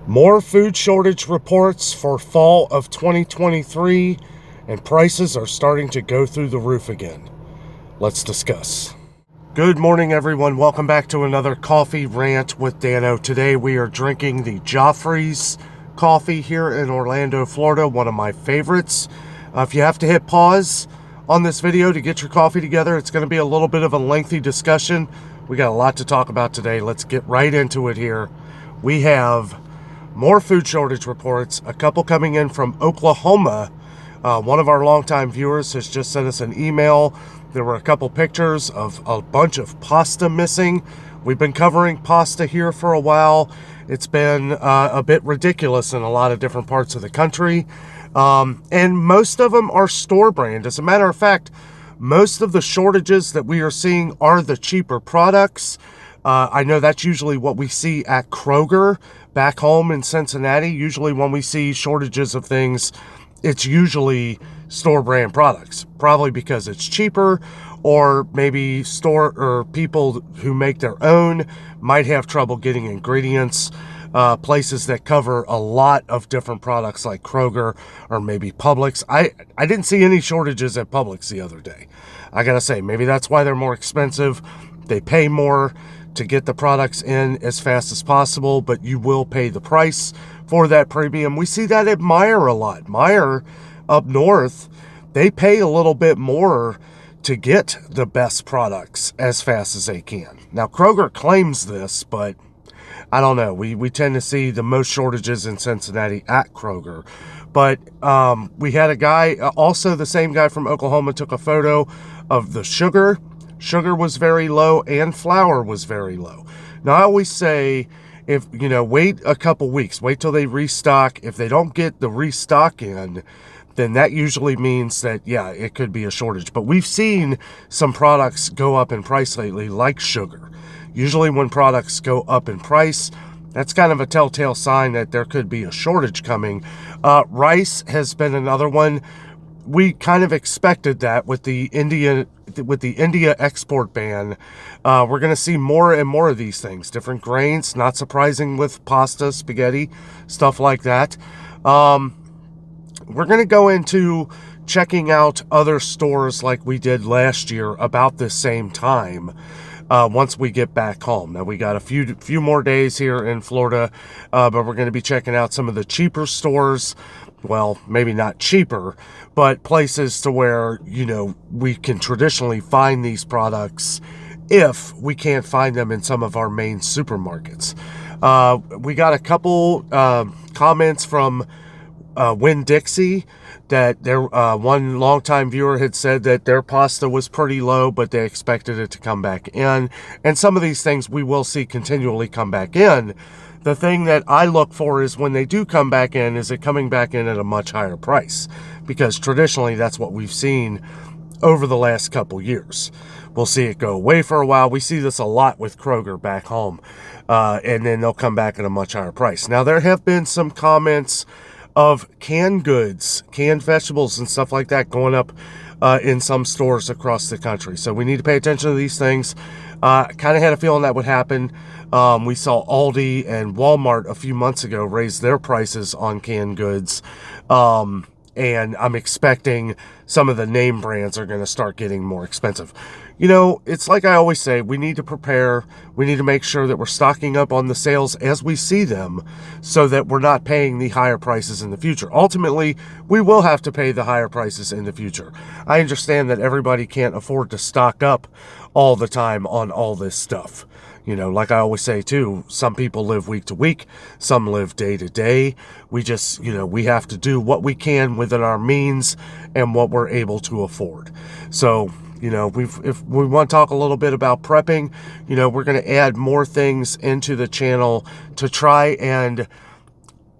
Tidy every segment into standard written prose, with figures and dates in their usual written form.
More food shortage reports for fall of 2023, and prices are starting to go through the roof again. Let's discuss. Good morning, everyone. Welcome back to another coffee rant with Dano. Today we are drinking the Joffrey's coffee here in Orlando, Florida, one of my favorites. If you have to hit pause on this video to get your coffee together, it's going to be a little bit of a lengthy discussion. We got a lot to talk about today. Let's get right into it here. We have more food shortage reports, a couple coming in from Oklahoma. One of our longtime viewers has just sent us an email. There were a couple pictures of a bunch of pasta missing. We've been covering pasta here for a while. It's been a bit ridiculous in a lot of different parts of the country. And most of them are store brand. As a matter of fact, most of the shortages that we are seeing are the cheaper products. I know that's usually what we see at Kroger back home in Cincinnati. Usually when we see shortages of things, it's usually store brand products, probably because it's cheaper, or maybe store or people who make their own might have trouble getting ingredients. Places that cover a lot of different products like Kroger or maybe Publix. I didn't see any shortages at Publix the other day. I gotta say, maybe that's why they're more expensive. They pay more to get the products in as fast as possible, but you will pay the price for that premium. We see that at Meijer a lot. Meijer up north, they pay a little bit more to get the best products as fast as they can. Now, Kroger claims this, but I don't know. We tend to see the most shortages in Cincinnati at Kroger. But we had a guy, also the same guy from Oklahoma, took a photo of the sugar. Sugar was very low and flour was very low. Now, I always say, if wait a couple weeks, wait till they restock. If they don't get the restock in, then that usually means that, yeah, it could be a shortage. But we've seen some products go up in price lately, like sugar. Usually when products go up in price, that's kind of a telltale sign that there could be a shortage coming. Rice has been another one. We kind of expected that with the India export ban. We're going to see more and more of these things. Different grains, not surprising with pasta, spaghetti, stuff like that. We're going to go into checking out other stores like we did last year about this same time. Once we get back home. Now, we got a few more days here in Florida, but we're going to be checking out some of the cheaper stores. Well, maybe not cheaper, but places to where, we can traditionally find these products if we can't find them in some of our main supermarkets. We got a couple comments from Winn-Dixie that their one longtime viewer had said that their pasta was pretty low, but they expected it to come back in. And some of these things we will see continually come back in. The thing that I look for is when they do come back in, is it coming back in at a much higher price? Because traditionally that's what we've seen over the last couple years. We'll see it go away for a while. We see this a lot with Kroger back home. And then they'll come back at a much higher price. Now, there have been some comments of canned goods, canned vegetables and stuff like that going up in some stores across the country. So we need to pay attention to these things. Kind of had a feeling that would happen. We saw Aldi and Walmart a few months ago raise their prices on canned goods. And I'm expecting some of the name brands are going to start getting more expensive. It's like I always say, we need to prepare. We need to make sure that we're stocking up on the sales as we see them so that we're not paying the higher prices in the future. Ultimately, we will have to pay the higher prices in the future. I understand that everybody can't afford to stock up all the time on all this stuff. Like I always say too, some people live week to week, some live day to day. We just, we have to do what we can within our means and what we're able to afford. So, if we want to talk a little bit about prepping, we're going to add more things into the channel to try and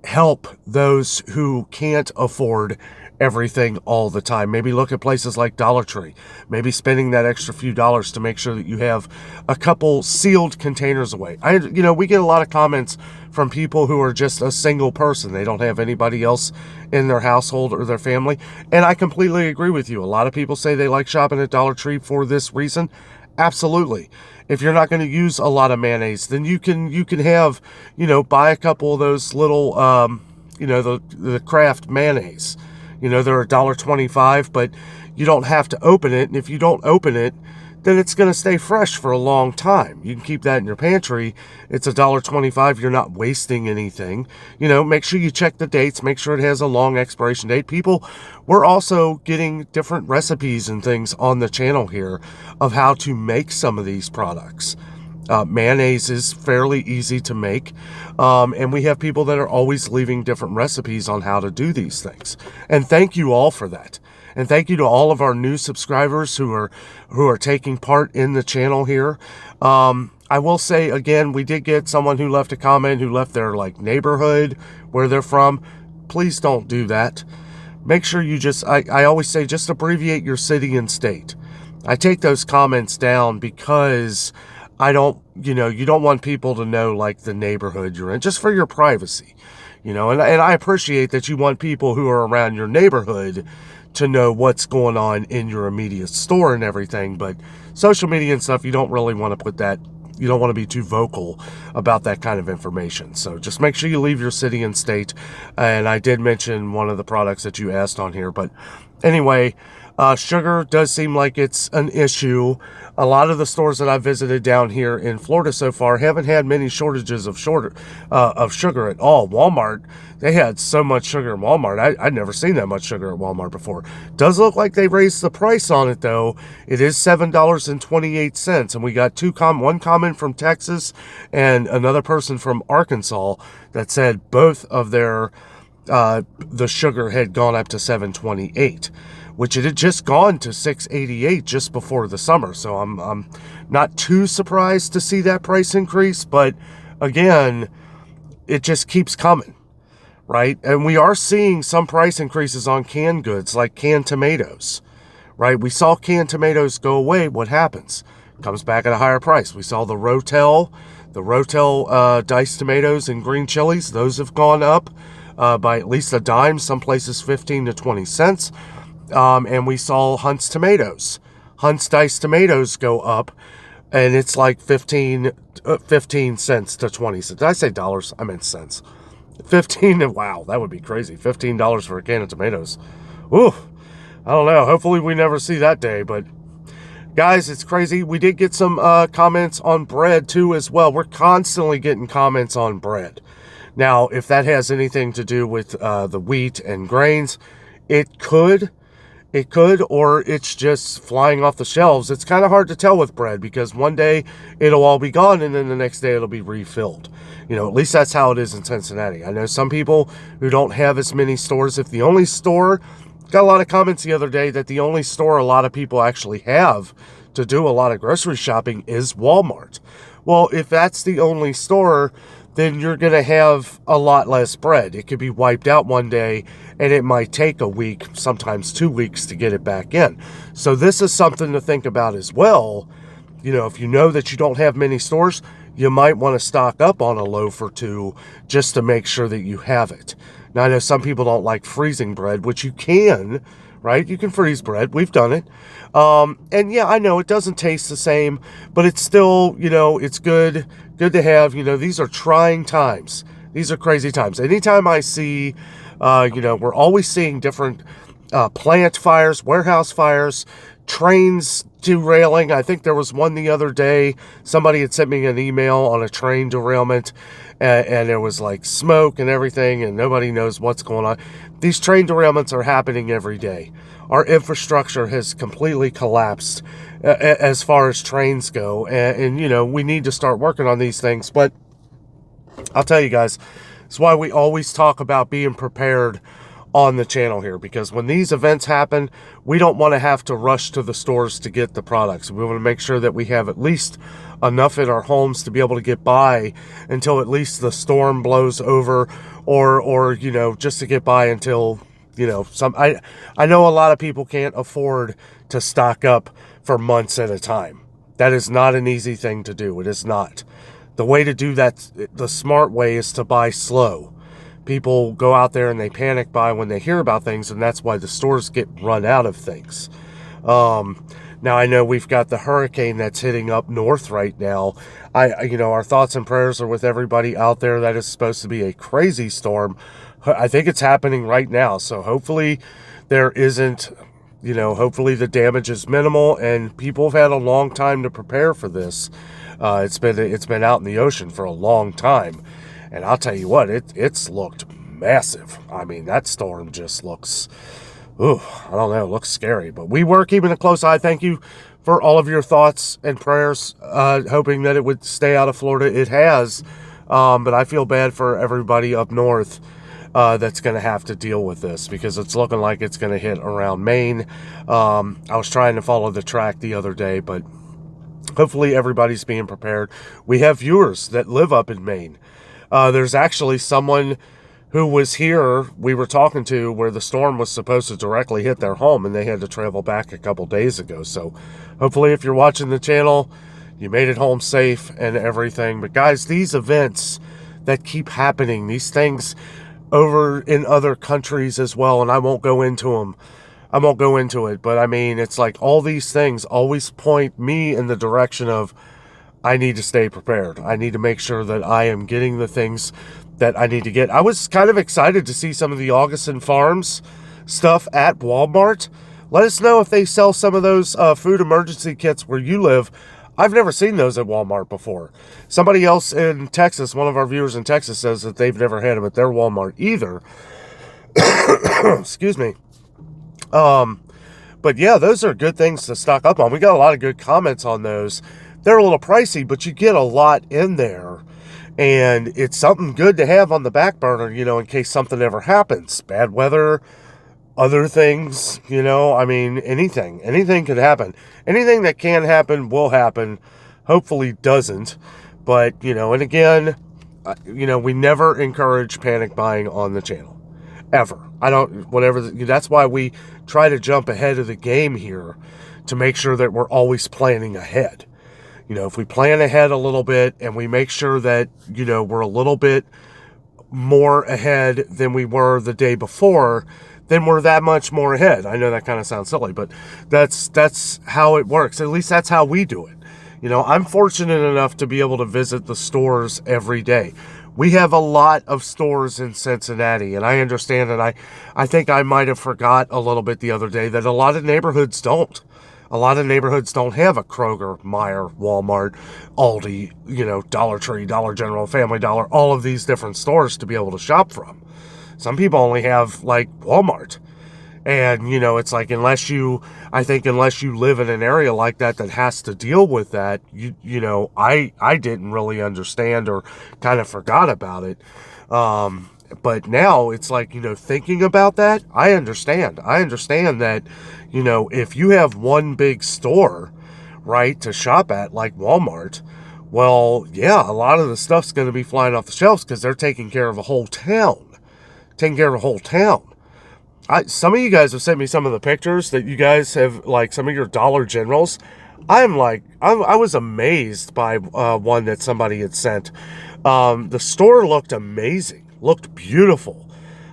help those who can't afford everything all the time. Maybe look at places like Dollar Tree. Maybe spending that extra few dollars to make sure that you have a couple sealed containers away. We get a lot of comments from people who are just a single person. They don't have anybody else in their household or their family. And I completely agree with you. A lot of people say they like shopping at Dollar Tree for this reason. Absolutely. If you're not going to use a lot of mayonnaise, then you can have, buy a couple of those little, the Kraft mayonnaise. They're $1.25, but you don't have to open it. And if you don't open it, then it's going to stay fresh for a long time. You can keep that in your pantry. It's $1.25. You're not wasting anything. Make sure you check the dates. Make sure it has a long expiration date. We're also getting different recipes and things on the channel here of how to make some of these products. Mayonnaise is fairly easy to make, and we have people that are always leaving different recipes on how to do these things. And thank you all for that. And thank you to all of our new subscribers who are taking part in the channel here. I will say again, we did get someone who left a comment who left their neighborhood where they're from. Please don't do that. Make sure you I always say just abbreviate your city and state. I take those comments down because you don't want people to know the neighborhood you're in, just for your privacy, and I appreciate that you want people who are around your neighborhood to know what's going on in your immediate store and everything. But social media and stuff, you don't really want to put that, you don't want to be too vocal about that kind of information. So just make sure you leave your city and state. And I did mention one of the products that you asked on here, but anyway, sugar does seem like it's an issue. A lot of the stores that I've visited down here in Florida so far haven't had many shortages of sugar at all. Walmart, they had so much sugar in Walmart. I'd never seen that much sugar at Walmart before. Does look like they raised the price on it, though. It is $7.28, and we got one comment from Texas and another person from Arkansas that said both of their the sugar had gone up to $7.28. Which it had just gone to $6.88 just before the summer. So I'm not too surprised to see that price increase. But again, it just keeps coming, right? And we are seeing some price increases on canned goods, like canned tomatoes, right? We saw canned tomatoes go away. What happens? Comes back at a higher price. We saw the Rotel diced tomatoes and green chilies. Those have gone up by at least a dime. Some places 15 to 20 cents. And we saw Hunt's diced tomatoes go up, and it's like 15 cents to 20 cents. Did I say dollars? I meant cents. 15, wow, that would be crazy. $15 for a can of tomatoes. Ooh, I don't know. Hopefully we never see that day, but guys, it's crazy. We did get some comments on bread too as well. We're constantly getting comments on bread. Now, if that has anything to do with the wheat and grains, it could, or it's just flying off the shelves. It's kind of hard to tell with bread because one day it'll all be gone and then the next day it'll be refilled. At least that's how it is in Cincinnati. I know some people who don't have as many stores. If the only store, got a lot of comments the other day that the only store a lot of people actually have to do a lot of grocery shopping is Walmart. Well, if that's the only store, then you're going to have a lot less bread. It could be wiped out one day, and it might take a week, sometimes 2 weeks to get it back in. So this is something to think about as well. If you know that you don't have many stores, you might want to stock up on a loaf or two just to make sure that you have it. Now, I know some people don't like freezing bread, which you can, right? You can freeze bread. We've done it. And yeah, I know it doesn't taste the same, but it's still, it's good to have. These are trying times. These are crazy times. Anytime I see, we're always seeing different plant fires, warehouse fires, trains derailing. I think there was one the other day. Somebody had sent me an email on a train derailment, and there was like smoke and everything, and nobody knows what's going on. These train derailments are happening every day. Our infrastructure has completely collapsed as far as trains go, and we need to start working on these things. But I'll tell you guys, it's why we always talk about being prepared on the channel here, because when these events happen, we don't want to have to rush to the stores to get the products. We want to make sure that we have at least enough in our homes to be able to get by until at least the storm blows over, or just to get by until I know a lot of people can't afford to stock up for months at a time. That is not an easy thing to do. It is not. The way to do that, the smart way, is to buy slow. People go out there and they panic buy when they hear about things, and that's why the stores get run out of things. Now, I know we've got the hurricane that's hitting up north right now. Our thoughts and prayers are with everybody out there. That is supposed to be a crazy storm. I think it's happening right now. So hopefully there isn't, hopefully the damage is minimal, and people have had a long time to prepare for this. It's been out in the ocean for a long time. And I'll tell you what, it's looked massive. I mean, that storm just looks, I don't know, it looks scary. But we were keeping a close eye. Thank you for all of your thoughts and prayers, hoping that it would stay out of Florida. It has, but I feel bad for everybody up north that's going to have to deal with this, because it's looking like it's going to hit around Maine. I was trying to follow the track the other day, but hopefully everybody's being prepared. We have viewers that live up in Maine. There's actually someone who was here we were talking to where the storm was supposed to directly hit their home, and they had to travel back a couple days ago. So hopefully if you're watching the channel, you made it home safe and everything. But guys, these events that keep happening, these things over in other countries as well, and I won't go into them. I won't go into it, but I mean, it's like all these things always point me in the direction of, I need to stay prepared. I need to make sure that I am getting the things that I need to get. I was kind of excited to see some of the Augustin Farms stuff at Walmart. Let us know if they sell some of those food emergency kits where you live. I've never seen those at Walmart before. Somebody else in Texas, one of our viewers in Texas, says that they've never had them at their Walmart either. Excuse me. But yeah, those are good things to stock up on. We got a lot of good comments on those. They're a little pricey, but you get a lot in there. And it's something good to have on the back burner, in case something ever happens. Bad weather, other things, I mean, anything could happen. Anything that can happen will happen. Hopefully doesn't. But, and again, we never encourage panic buying on the channel. Ever. That's why we try to jump ahead of the game here, to make sure that we're always planning ahead. If we plan ahead a little bit and we make sure that, we're a little bit more ahead than we were the day before, then we're that much more ahead. I know that kind of sounds silly, but that's how it works. At least that's how we do it. I'm fortunate enough to be able to visit the stores every day. We have a lot of stores in Cincinnati, and I understand, and I think I might have forgot a little bit the other day that a lot of neighborhoods don't. A lot of neighborhoods don't have a Kroger, Meijer, Walmart, Aldi, Dollar Tree, Dollar General, Family Dollar, all of these different stores to be able to shop from. Some people only have, like, Walmart. And, it's like, unless you live in an area like that has to deal with that, I didn't really understand or kind of forgot about it. But now it's like, thinking about that, I understand. I understand that, if you have one big store, right, to shop at, like Walmart, well, yeah, a lot of the stuff's going to be flying off the shelves because they're taking care of a whole town. Some of you guys have sent me some of the pictures that you guys have, like some of your Dollar Generals. I was amazed by one that somebody had sent. The store looked amazing, looked beautiful.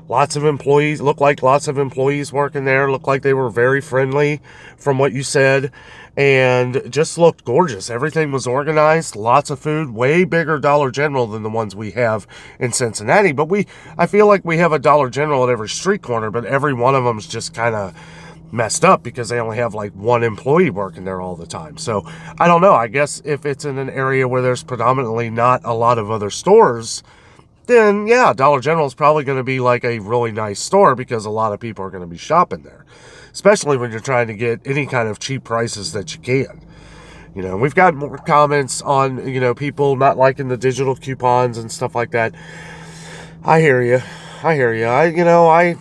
Lots of employees, looked like lots of employees working there, looked like they were very friendly from what you said, and just looked gorgeous. Everything was organized, lots of food, way bigger Dollar General than the ones we have in Cincinnati. But I feel like we have a Dollar General at every street corner, but every one of them's just kind of messed up because they only have like one employee working there all the time. So I don't know. I guess if it's in an area where there's predominantly not a lot of other stores, then yeah, Dollar General is probably going to be like a really nice store because a lot of people are going to be shopping there, especially when you're trying to get any kind of cheap prices that you can. We've got more comments on, people not liking the digital coupons and stuff like that. I hear you. I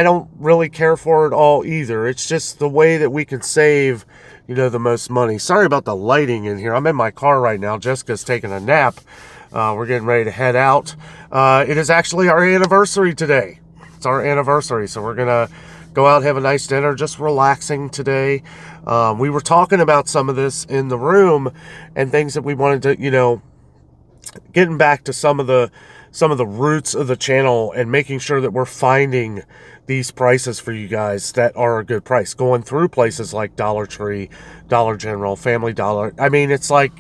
don't really care for it all either. It's just the way that we can save, the most money. Sorry about the lighting in here. I'm in my car right now. Jessica's taking a nap. We're getting ready to head out. It is actually our anniversary today. It's our anniversary, so we're going to go out and have a nice dinner, just relaxing today. We were talking about some of this in the room and things that we wanted to, getting back to some of the some of the roots of the channel and making sure that we're finding these prices for you guys that are a good price. Going through places like Dollar Tree, Dollar General, Family Dollar. I mean, it's like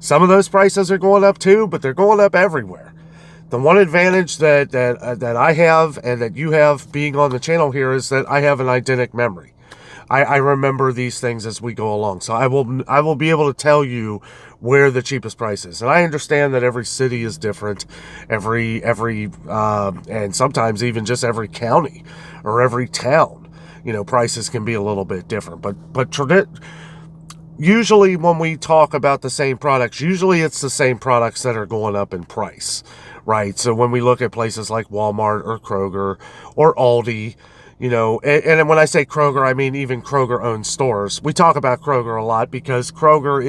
some of those prices are going up too, but they're going up everywhere. The one advantage that I have and that you have being on the channel here is that I have an eidetic memory. I remember these things as we go along. So I will be able to tell you where the cheapest price is. And I understand that every city is different, and sometimes even just every county or every town, prices can be a little bit different. But usually when we talk about the same products, usually it's the same products that are going up in price, right? So when we look at places like Walmart or Kroger or Aldi, and when I say Kroger, I mean even Kroger-owned stores. We talk about Kroger a lot because Kroger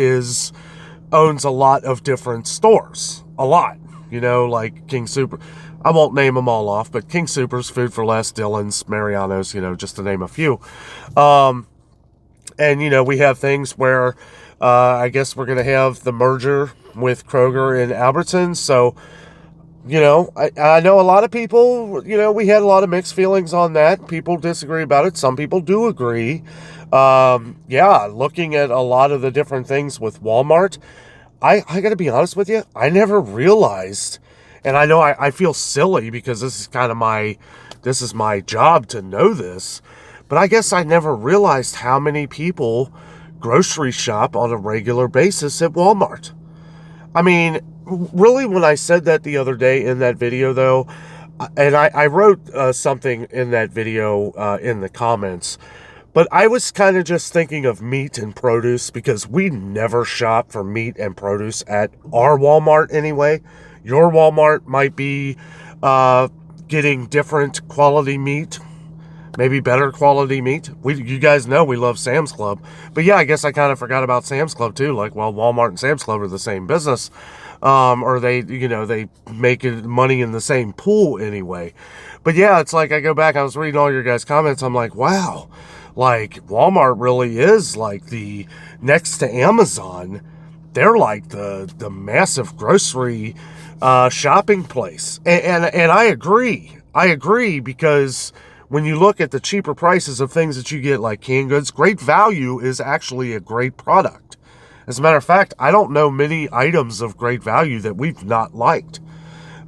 owns a lot of different stores. A lot. Like King Super. I won't name them all off, but King Supers, Food for Less, Dillon's, Mariano's, just to name a few. And, we have things where I guess we're going to have the merger with Kroger and Albertsons. So, I know a lot of people, we had a lot of mixed feelings on that. People disagree about it. Some people do agree. Looking at a lot of the different things with Walmart, I got to be honest with you, I never realized, and I know I feel silly because this is my job to know this, but I guess I never realized how many people grocery shop on a regular basis at Walmart. I mean, really, when I said that the other day in that video, though, and I wrote something in that video in the comments, but I was kind of just thinking of meat and produce because we never shop for meat and produce at our Walmart anyway. Your Walmart might be getting different quality meat, maybe better quality meat. You guys know we love Sam's Club. But yeah, I guess I kind of forgot about Sam's Club too. Like, well, Walmart and Sam's Club are the same business. Or they make money in the same pool anyway. But yeah, it's like I go back, I was reading all your guys' comments. I'm like, wow, like Walmart really is like the next to Amazon. They're like the massive grocery shopping place. And I agree. I agree because when you look at the cheaper prices of things that you get like canned goods, Great Value is actually a great product. As a matter of fact, I don't know many items of Great Value that we've not liked.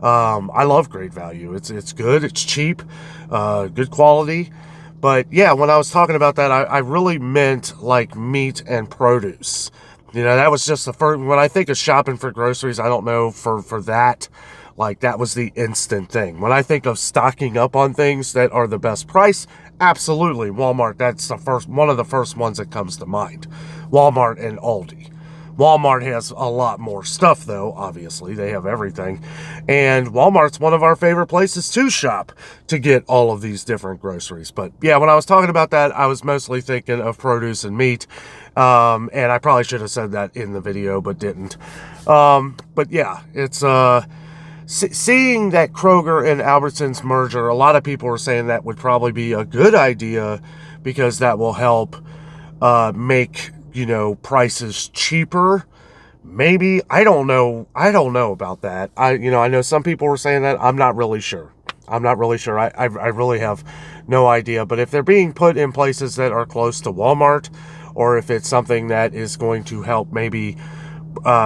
I love Great Value. It's good. It's cheap. Good quality. But yeah, when I was talking about that, I really meant like meat and produce. That was just the first. When I think of shopping for groceries, I don't know for that. Like, that was the instant thing. When I think of stocking up on things that are the best price, absolutely, Walmart, that's one of the first ones that comes to mind. Walmart and Aldi. Walmart has a lot more stuff, though, obviously. They have everything. And Walmart's one of our favorite places to shop to get all of these different groceries. But yeah, when I was talking about that, I was mostly thinking of produce and meat. And I probably should have said that in the video, but didn't. But yeah, it's... Seeing that Kroger and Albertsons merger, a lot of people are saying that would probably be a good idea because that will help make, prices cheaper. Maybe. I don't know about that. I know some people were saying that. I'm not really sure. I really have no idea. But if they're being put in places that are close to Walmart, or if it's something that is going to help maybe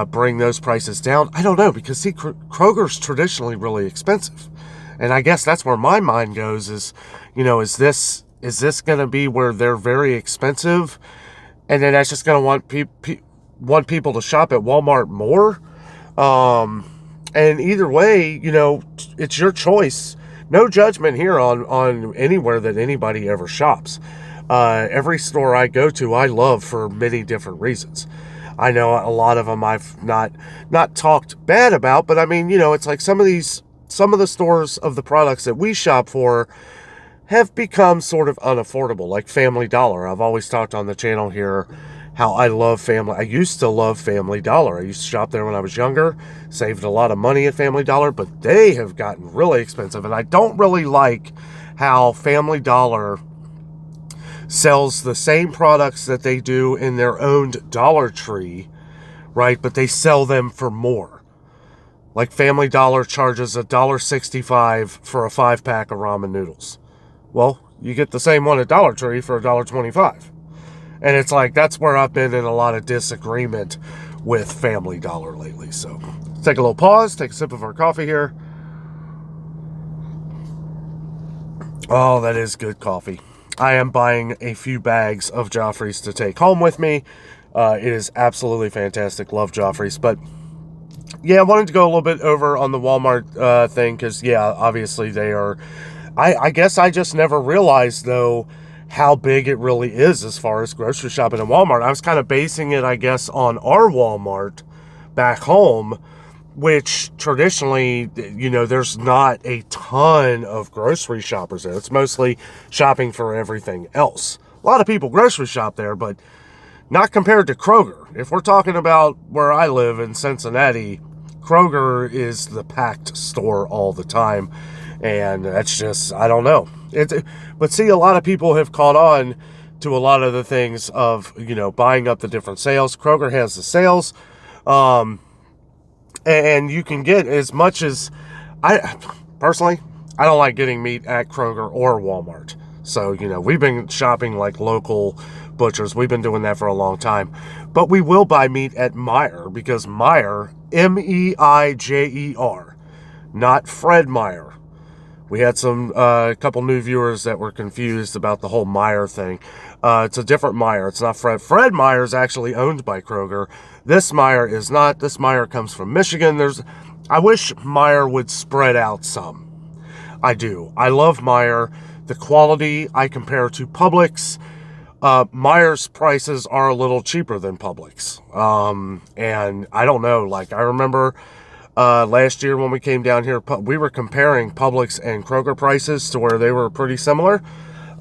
bring those prices down, I don't know, because see, Kroger's traditionally really expensive, and I guess that's where my mind goes is, is this going to be where they're very expensive, and then that's just going to want people to shop at Walmart more, and either way, it's your choice. No judgment here on anywhere that anybody ever shops. Every store I go to, I love for many different reasons. I know a lot of them I've not talked bad about, but I mean, it's like some of the stores of the products that we shop for have become sort of unaffordable, like Family Dollar. I've always talked on the channel here how I used to love Family Dollar. I used to shop there when I was younger, saved a lot of money at Family Dollar, but they have gotten really expensive, and I don't really like how Family Dollar sells the same products that they do in their own Dollar Tree, right? But they sell them for more. Like Family Dollar charges $1.65 for a 5-pack of ramen noodles. Well, you get the same one at Dollar Tree for $1.25. And it's like, that's where I've been in a lot of disagreement with Family Dollar lately. So let's take a little pause, take a sip of our coffee here. Oh, that is good coffee. I am buying a few bags of Joffrey's to take home with me. It is absolutely fantastic. Love Joffrey's. But yeah, I wanted to go a little bit over on the Walmart thing because, yeah, obviously they are. I guess I just never realized, though, how big it really is as far as grocery shopping in Walmart. I was kind of basing it, I guess, on our Walmart back home, which traditionally, you know, there's not a ton of grocery shoppers there. It's mostly shopping for everything else. A lot of people grocery shop there, but not compared to Kroger. If we're talking about where I live in Cincinnati, Kroger is the packed store all the time. And that's just, I don't know. But see, a lot of people have caught on to a lot of the things of, you know, buying up the different sales. Kroger has the sales. And you can get as much as, personally, I don't like getting meat at Kroger or Walmart. So, you know, we've been shopping like local butchers. We've been doing that for a long time. But we will buy meat at Meijer because Meijer, Meijer, not Fred Meyer. We had a couple new viewers that were confused about the whole Meijer thing. It's a different Meijer. It's not Fred. Fred Meyer is actually owned by Kroger. This Meijer is not. This Meijer comes from Michigan. I wish Meijer would spread out some. I do. I love Meijer. The quality I compare to Publix. Meijer's prices are a little cheaper than Publix. And I don't know. Like, I remember last year when we came down here, we were comparing Publix and Kroger prices to where they were pretty similar.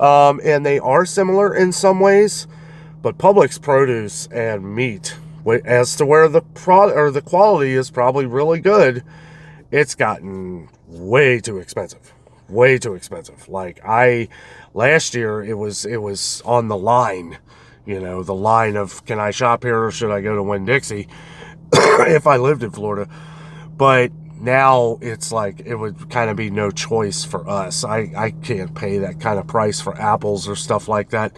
And they are similar in some ways, but Publix produce and meat, as to where the quality is probably really good, it's gotten way too expensive. Way too expensive. Like, last year it was on the line, you know, the line of, can I shop here or should I go to Winn-Dixie if I lived in Florida? But now it's like it would kind of be no choice for us. I can't pay that kind of price for apples or stuff like that.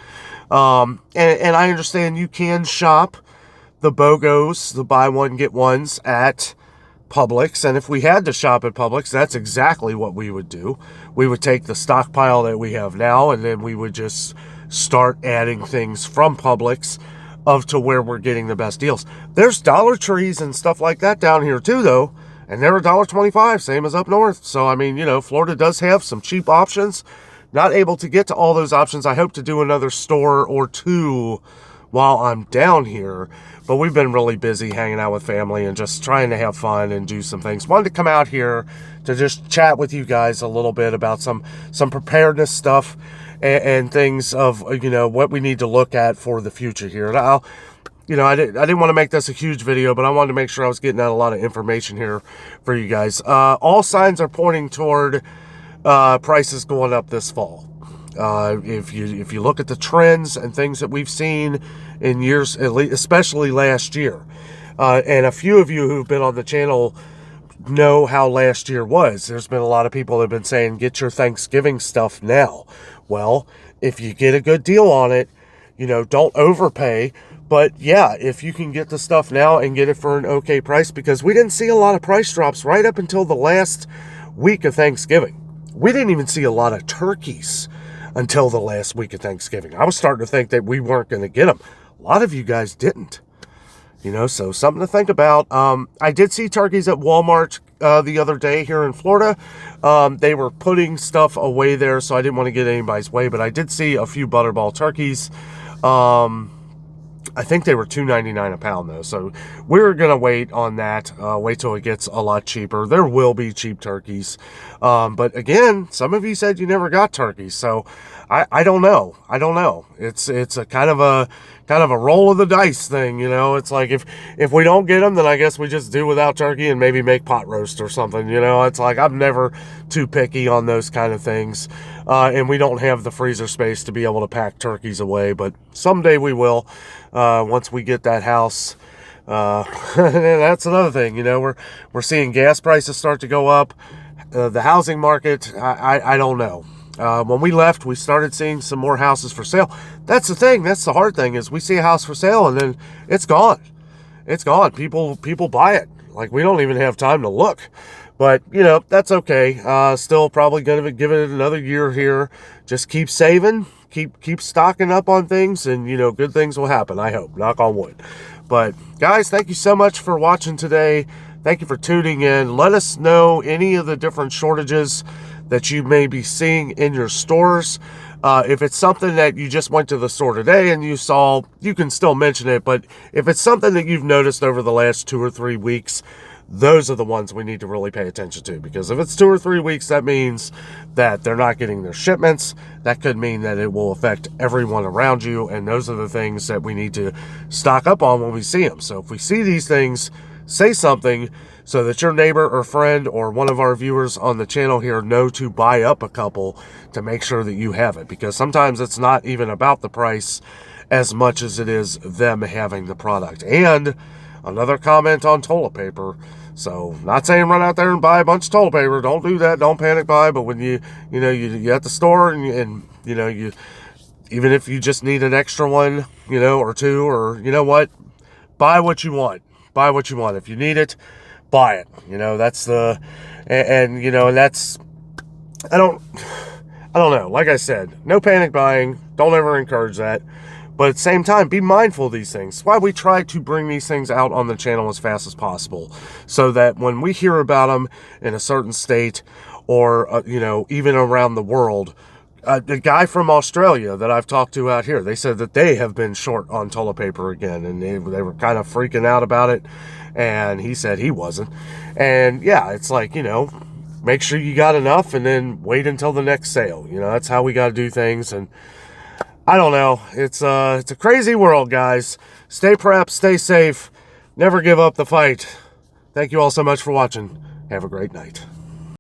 And I understand you can shop the BOGOs, the buy one, get ones at Publix. And if we had to shop at Publix, that's exactly what we would do. We would take the stockpile that we have now, and then we would just start adding things from Publix to where we're getting the best deals. There's Dollar Trees and stuff like that down here too, though. And they're $1.25, same as up north. So, I mean, you know, Florida does have some cheap options. Not able to get to all those options. I hope to do another store or two while I'm down here. But we've been really busy hanging out with family and just trying to have fun and do some things. Wanted to come out here to just chat with you guys a little bit about some preparedness stuff and things of, you know, what we need to look at for the future here. And I didn't want to make this a huge video, but I wanted to make sure I was getting out a lot of information here for you guys. All signs are pointing toward prices going up this fall. If you look at the trends and things that we've seen in years, especially last year, and a few of you who've been on the channel know how last year was. There's been a lot of people that have been saying, get your Thanksgiving stuff now. Well, if you get a good deal on it, you know, don't overpay. But yeah, if you can get the stuff now and get it for an okay price, because we didn't see a lot of price drops right up until the last week of Thanksgiving. We didn't even see a lot of turkeys until the last week of Thanksgiving. I was starting to think that we weren't going to get them. A lot of you guys didn't. You know, so something to think about. I did see turkeys at Walmart the other day here in Florida. They were putting stuff away there, so I didn't want to get anybody's way, but I did see a few butterball turkeys. I think they were $2.99 a pound, though, so we're going to wait on that, wait till it gets a lot cheaper. There will be cheap turkeys, but again, some of you said you never got turkeys, so I don't know. It's a kind of a roll of the dice thing, you know. It's like if we don't get them, then I guess we just do without turkey and maybe make pot roast or something, you know. It's like I'm never too picky on those kind of things, and we don't have the freezer space to be able to pack turkeys away, but someday we will, once we get that house That's another thing. We're seeing gas prices start to go up. The housing market, I don't know. When we left, we started seeing some more houses for sale. That's the thing. That's the hard thing, is we see a house for sale and then it's gone. It's gone. People buy it. Like, we don't even have time to look. But, that's okay. Still probably going to give it another year here. Just keep saving. Keep stocking up on things, and, good things will happen, I hope. Knock on wood. But, guys, thank you so much for watching today. Thank you for tuning in. Let us know any of the different shortages that you may be seeing in your stores. If it's something that you just went to the store today and you saw, you can still mention it. But if it's something that you've noticed over the last 2 or 3 weeks, those are the ones we need to really pay attention to. Because if it's 2 or 3 weeks, that means that they're not getting their shipments. That could mean that it will affect everyone around you. And those are the things that we need to stock up on when we see them. So if we see these things, say something so that your neighbor or friend or one of our viewers on the channel here know to buy up a couple to make sure that you have it. Because sometimes it's not even about the price as much as it is them having the product. And another comment on toilet paper. So, not saying run out there and buy a bunch of toilet paper. Don't do that. Don't panic buy. But when you at the store and you even if you just need an extra one, or two, or what, buy what you want. Buy what you want. If you need it, buy it. That's the, and that's, I don't know. Like I said, no panic buying. Don't ever encourage that. But at the same time, be mindful of these things. That's why we try to bring these things out on the channel as fast as possible, so that when we hear about them in a certain state, or even around the world, the guy from Australia that I've talked to out here, they said that they have been short on toilet paper again, and they were kind of freaking out about it, and he said he wasn't. And yeah, it's like, make sure you got enough and then wait until the next sale. That's how we got to do things. And I don't know. It's a crazy world, guys. Stay prepped, stay safe, never give up the fight. Thank you all so much for watching. Have a great night.